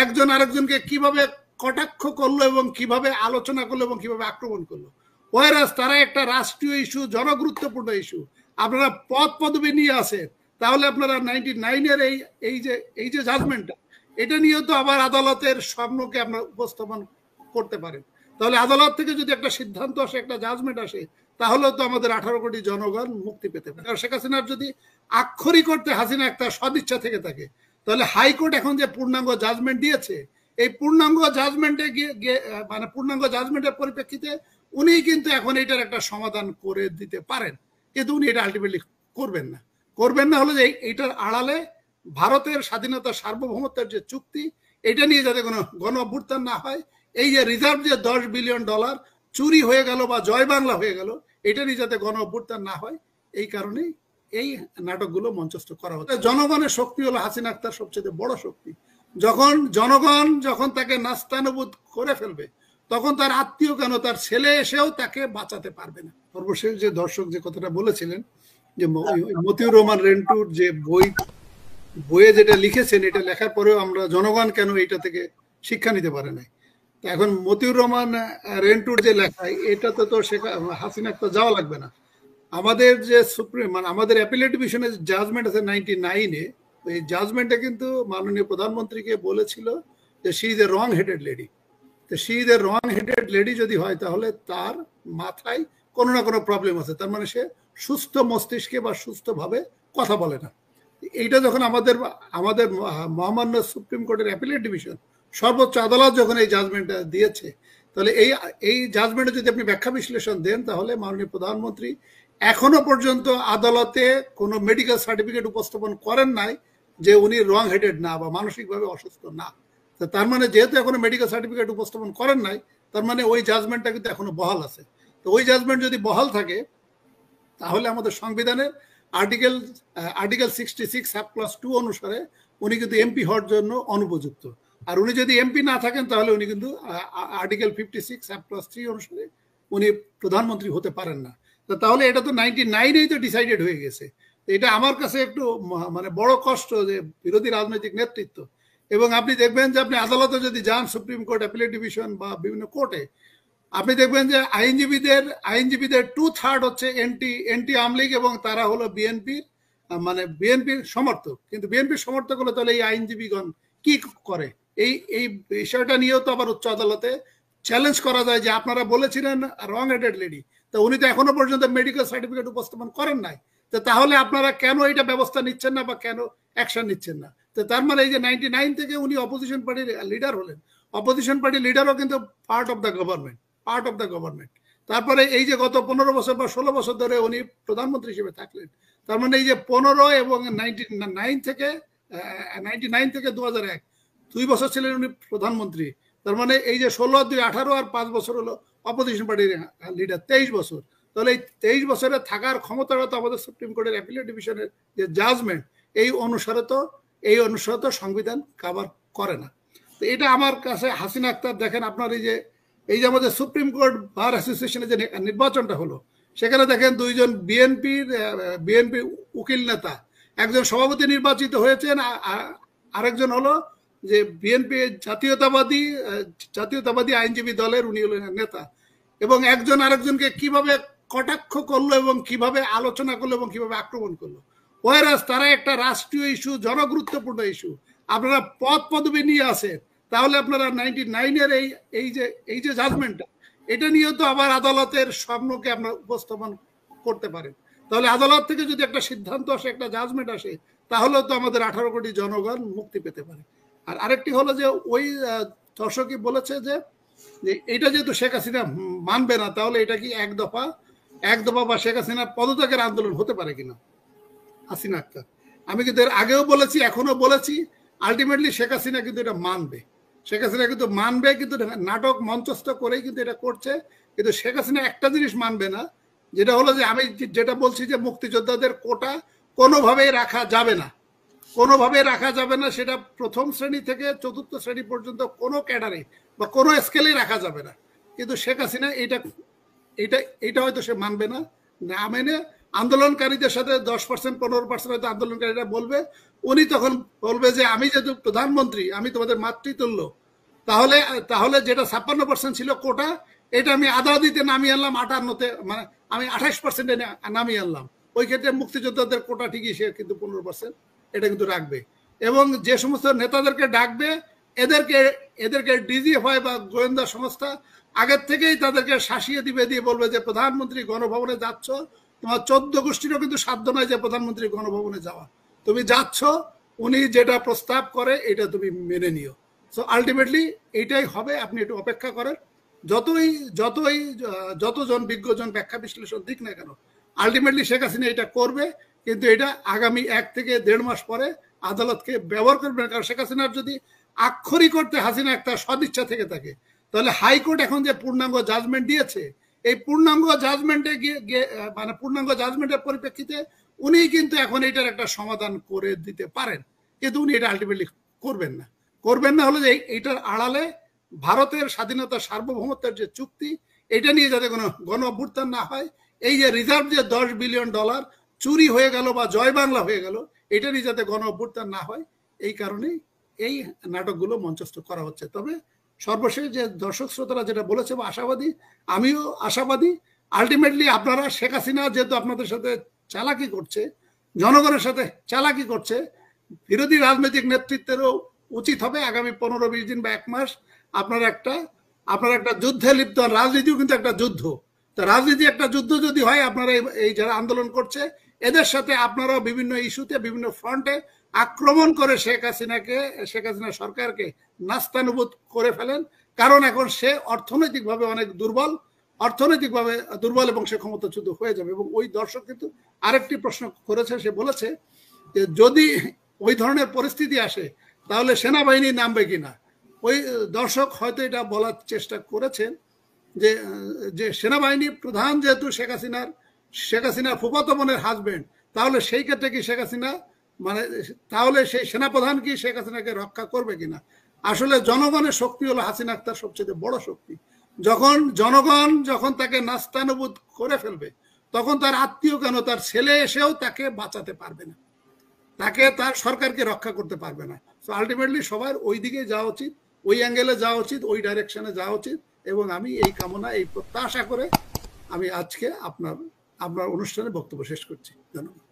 একজন আরেকজনকে কিভাবে কটাক্ষ করলো এবং কিভাবে আলোচনা করলো এবং কিভাবে আক্রমণ করলো, ওয়ারাস তারা একটা রাষ্ট্রীয় ইস্যু, জনগুরুত্বপূর্ণ ইস্যু। আপনারা পদ পদবি নিয়ে আসেন, তাহলে আপনারা 99-এর এই যে জাজমেন্টটা, এটা নিয়েও তো আবার আদালতের সামনে আপনারা উপস্থাপন করতে পারেন। তাহলে আদালত থেকে যদি একটা সিদ্ধান্ত আসে, একটা জাজমেন্ট আসে, তাহলে তো আমাদের 18 কোটি জনগণ মুক্তি পেতে পারে। আর শেখ হাসিনার যদি আক্ষরিক করতে হাসিনা একটা সদিচ্ছা থেকে থাকে, তাহলে হাইকোর্ট এখন যে পূর্ণাঙ্গ জাজমেন্ট দিয়েছে, এই পূর্ণাঙ্গ জাজমেন্টে মানে পূর্ণাঙ্গ জাজমেন্টের পরিপ্রেক্ষিতে উনি কিন্তু এখন এটার একটা সমাধান করে দিতে পারেন, কিন্তু উনি এটা আলটিমেটলি করবেন না হলো যে এইটার আড়ালে ভারতের স্বাধীনতা সার্বভৌমত্বের যে চুক্তি, এটা নিয়ে যাতে কোনো গণ অভ্যুত্থান না হয়, এই যে রিজার্ভ যে $10 বিলিয়ন চুরি হয়ে গেল বা জয় বাংলা হয়ে গেল, এটা নিয়ে যাতে গণ অভ্যুত্থান না হয়, এই কারণেই এই নাটকগুলো মঞ্চস্থ করা হচ্ছে। জনগণের শক্তি হলো হাসিনা আক্তার সবচেয়ে বড় শক্তি। যখন জনগণ তাকে নাস্তানুবোধ করে ফেলবে, তখন তার আত্মীয় কেন, তার ছেলে এসেও তাকে বাঁচাতে পারবে না। সর্বশেষ যে দর্শক যে কথাটা বলেছিলেন, যে মতিউর রহমান রেন্টুর যে বইয়ে যেটা লিখেছেন, এটা লেখার পরেও আমরা জনগণ কেন এটা থেকে শিক্ষা নিতে পারে নাই। এখন মতিউর রহমান রেন্টুর যে লেখায়, এটাতে তো হাসিনা তো যাওয়া লাগবে না। আমাদের যে সুপ্রিম মানে আমাদের অ্যাপিলেট ডিভিশনের জাজমেন্ট আছে 99-এ, এই জাজমেন্টে কিন্তু মাননীয় প্রধানমন্ত্রীকে বলেছিল যে she is a wrong headed lady. তো she is a wrong headed lady যদি হয়, তাহলে তার মাথায় কোনো না কোনো প্রবলেম আছে, তার মানে সে সুস্থ মস্তিষ্কে বা সুস্থভাবে কথা বলে না। এইটা যখন আমাদের মহামান্য সুপ্রিম কোর্টের অ্যাপিলেট ডিভিশন, সর্বোচ্চ আদালত যখন এই জাজমেন্টটা দিয়েছে, তাহলে এই জাজমেন্টে যদি আপনি ব্যাখ্যা বিশ্লেষণ দেন, তাহলে মাননীয় প্রধানমন্ত্রী এখনো পর্যন্ত আদালতে কোনো মেডিকেল সার্টিফিকেট উপস্থাপন করেন নাই যে উনি রং হেডেড না বা মানসিকভাবে অসুস্থ না। তার মানে যেহেতু এখনো মেডিকেল সার্টিফিকেট উপস্থাপন করেন নাই, তার মানে ওই জাজমেন্টটা কিন্তু এখনো বহাল আছে। তো ওই জাজমেন্ট যদি বহাল থাকে, তাহলে আমাদের সংবিধানের আর্টিকেল 66(2) অনুসারে উনি কিন্তু এমপি হওয়ার জন্য অনুপযুক্ত। আর উনি যদি এমপি না থাকেন, তাহলে উনি কিন্তু আর্টিকেল 56(3) অনুসারে উনি প্রধানমন্ত্রী হতে পারেন না। তাহলে এটা তো 99-এই তো ডিসাইডেড হয়ে গেছে। এটা আমার কাছে একটু মানে বড় কষ্ট যে বিরোধী রাজনৈতিক নেতৃত্ব, এবং আপনি দেখবেন যে আপনি আদালতে যদি যান, সুপ্রিম কোর্ট, অ্যাপিলেট ডিভিশন বা বিভিন্ন কোর্টে, আপনি দেখবেন যে আইনজীবীদের 2/3 হচ্ছে এনটি আওয়ামী লীগ, এবং তারা হলো বিএনপির সমর্থক। কিন্তু বিএনপির সমর্থক হলো, তাহলে এই আইনজীবীগণ কি করে? এই বিষয়টা নিয়েও তো আবার উচ্চ আদালতে চ্যালেঞ্জ করা যায় যে আপনারা বলেছিলেন রং হেডেড লেডি, তো উনি তো এখনো পর্যন্ত মেডিকেল সার্টিফিকেট উপস্থাপন করেন নাই, তো তাহলে আপনারা কেন এটা ব্যবস্থা নিচ্ছেন না বা কেন অ্যাকশন নিচ্ছেন না? তো তার মানে এই যে 99 থেকে উনি অপোজিশন পার্টির লিডার হলেন, অপোজিশন পার্টির লিডারও কিন্তু পার্ট অফ দ্য গভর্নমেন্ট। তারপরে এই যে গত 15 বছর বা 16 বছর ধরে উনি প্রধানমন্ত্রী হিসেবে থাকলেন, তার মানে এই যে 15 এবং 99 থেকে 2001, 2 বছর ছিলেন উনি প্রধানমন্ত্রী। তার মানে এই যে 16, 2, 18 আর 5 বছর হলো অপোজিশন পার্টির লিডার, 23 বছর। তাহলে এই 23 বছরে থাকার ক্ষমতাটা তো আমাদের সুপ্রিম কোর্টের অ্যাপিলেট ডিভিশনের যে জাজমেন্ট, এই অনুসারে তো সংবিধান কভার করে না। তো এটা আমার কাছে হাসিনা আক্তার, দেখেন আপনার এই যে আমাদের সুপ্রিম কোর্ট বার অ্যাসোসিয়েশনের যে নির্বাচনটা হলো, সেখানে দেখেন দুইজন বিএনপি উকিল নেতা, একজন সভাপতি নির্বাচিত হয়েছেন, আরেকজন হলো যে বিএনপি জাতীয়তাবাদী আইনজীবী দলের উনি হলেন নেতা, এবং একজন আরেকজনকে কিভাবে কটাক্ষ করলো এবং কিভাবে আলোচনা করলো এবং কিভাবে আক্রমণ করলো, ওয়ারাস তারা একটা রাষ্ট্রীয় ইস্যু, জনগুরুত্বপূর্ণ ইস্যু। আপনারা পদ পদবি নিয়ে আসেন, তাহলে আপনারা 99-এর এই যে জাজমেন্টটা, এটা নিয়েও তো আবার আদালতের সামনে আপনারা উপস্থাপন করতে পারেন। তাহলে আদালত থেকে যদি একটা সিদ্ধান্ত আসে, একটা জাজমেন্ট আসে, তাহলে তো আমাদের 18 কোটি জনগণ মুক্তি পেতে পারে। আর আরেকটি হলো যে ওই দর্শকই বলেছে যে এটা যেহেতু শেখ হাসিনা মানবে না, তাহলে এটা কি এক দফা বা শেখ হাসিনার পদত্যাগের আন্দোলন হতে পারে কিনা? হাসিনা আক্তার, আমি কিন্তু এর আগেও বলেছি, এখনো বলেছি, আলটিমেটলি শেখ হাসিনা কিন্তু এটা মানবে। কিন্তু নাটক মঞ্চস্থ করেই কিন্তু এটা করছে। কিন্তু শেখ হাসিনা একটা জিনিস মানবে না, যেটা হলো যে আমি যেটা বলছি যে মুক্তিযোদ্ধাদের কোটা কোনোভাবেই রাখা যাবে না, সেটা প্রথম শ্রেণী থেকে 4র্থ শ্রেণী পর্যন্ত কোনো ক্যাডারে বা কোনো স্কেলে রাখা যাবে না। কিন্তু শেখ হাসিনা এটা হয়তো সে মানবে না, না মেনে আন্দোলনকারীদের সাথে 10% 15% হয়তো আন্দোলনকারীরা বলবে, উনি তখন বলবে যে আমি যেহেতু প্রধানমন্ত্রী, আমি তোমাদের মাতৃতুল্য, তাহলে তাহলে যেটা 56% ছিল কোটা, এটা আমি আধা দিতে নামিয়ে আনলাম 58-তে, মানে আমি 28%-এ নামিয়ে আনলাম। ওই ক্ষেত্রে মুক্তিযোদ্ধাদের কোটা ঠিকই সে কিন্তু 15% এটা কিন্তু রাখবে। এবং যে সমস্ত নেতাদেরকে ডাকবে, এদেরকে এদেরকে ডিজিএফআই বা গোয়েন্দা সংস্থা আগের থেকেই তাদেরকে শাসিয়ে দিবে, দিয়ে বলবে যে প্রধানমন্ত্রী গণভবনে যাচ্ছ, তোমার 14 গোষ্ঠীরও কিন্তু সাধ্য নয় যে প্রধানমন্ত্রী গণভবনে যাওয়া, তুমি যাচ্ছ, উনি যেটা প্রস্তাব করে এটা তুমি মেনে নিও। সো আলটিমেটলি এইটাই হবে, আপনি একটু অপেক্ষা করেন। যতই যতই যতজন বিজ্ঞজন ব্যাখ্যা বিশ্লেষণ দিক না কেন, আলটিমেটলি শেখ হাসিনা এটা করবে, কিন্তু এটা আগামী 1 থেকে 1.5 মাস পরে আদালতকে ব্যবহার করবে। কারণ শেখ হাসিনার যদি আক্ষরিক করতে হাসিনা একটা সদিচ্ছা থেকে থাকে, তাহলে হাইকোর্ট এখন যে পূর্ণাঙ্গ জাজমেন্ট দিয়েছে, এই পূর্ণাঙ্গ জাজমেন্টে গিয়ে মানে পূর্ণাঙ্গ জাজমেন্টের পরিপ্রেক্ষিতে উনি কিন্তু এখন এটার একটা সমাধান করে দিতে পারেন, কিন্তু উনি এটা আলটিমেটলি করবেন না। করবেন না হলে যে এইটার আড়ালে ভারতের স্বাধীনতা সার্বভৌমত্বের যে চুক্তি, এটা নিয়ে যাতে কোনো গণ অভ্যুত্থান না হয়, এই যে রিজার্ভ যে $10 বিলিয়ন চুরি হয়ে গেল বা জয় বাংলা হয়ে গেল, এটা নিয়ে যাতে গণ অভ্যুত্থান না হয়, এই কারণেই এই নাটকগুলো মঞ্চস্থ করা হচ্ছে। তবে সর্বশেষ যে দর্শক শ্রোতারা যেটা বলেছে, বা আশাবাদী, আমিও আশাবাদী, আলটিমেটলি আপনারা শেখ হাসিনা যেহেতু আপনাদের সাথে চালাকি করছে, জনগণের সাথে চালাকি করছে, বিরোধী রাজনৈতিক নেতৃত্বেরও উচিত হবে আগামী 15-20 দিন বা 1 মাস আপনারা একটা যুদ্ধে লিপ্ত হন। রাজনীতিও কিন্তু একটা যুদ্ধ। তো রাজনীতি একটা যুদ্ধ যদি হয়, আপনারা এই যারা আন্দোলন করছে এদের সাথে আপনারাও বিভিন্ন ইস্যুতে বিভিন্ন ফ্রন্টে আক্রমণ করে শেখ হাসিনা সরকারকে নাস্তানুবুদ করে ফেলেন। কারণ এখন সে অর্থনৈতিকভাবে অনেক দুর্বল এবং সে ক্ষমতাচ্যুত হয়ে যাবে। এবং ওই দর্শক কিন্তু আরেকটি প্রশ্ন করেছে, সে বলেছে যে যদি ওই ধরনের পরিস্থিতি আসে তাহলে সেনাবাহিনী নামবে কিনা। ওই দর্শক হয়তো এটা বলার চেষ্টা করেছেন যে সেনাবাহিনী প্রধান যেহেতু শেখ হাসিনার ফুফাতো বোনের হাজবেন্ড, তাহলে সেই ক্ষেত্রে কি শেখ হাসিনা মানে তাহলে সেই সেনাপ্রধান কি শেখ হাসিনাকে রক্ষা করবে কিনা। আসলে জনগণের শক্তি হলো হাসিনা আক্তার সবচেয়ে বড় শক্তি। জনগণ যখন তাকে নাস্তানুবুদ করে ফেলবে, তখন তার আত্মীয় কেন, তার ছেলে এসেও তাকে বাঁচাতে পারবে না, তার সরকারকে রক্ষা করতে পারবে না। তো আলটিমেটলি সবার ওই দিকে যাওয়া উচিত, ওই অ্যাঙ্গেলে যাওয়া উচিত, ওই ডাইরেকশনে যাওয়া উচিত। এবং আমি এই কামনা, এই প্রত্যাশা করে আমি আজকে আপনার অনুষ্ঠানে বক্তব্য শেষ করছি। ধন্যবাদ।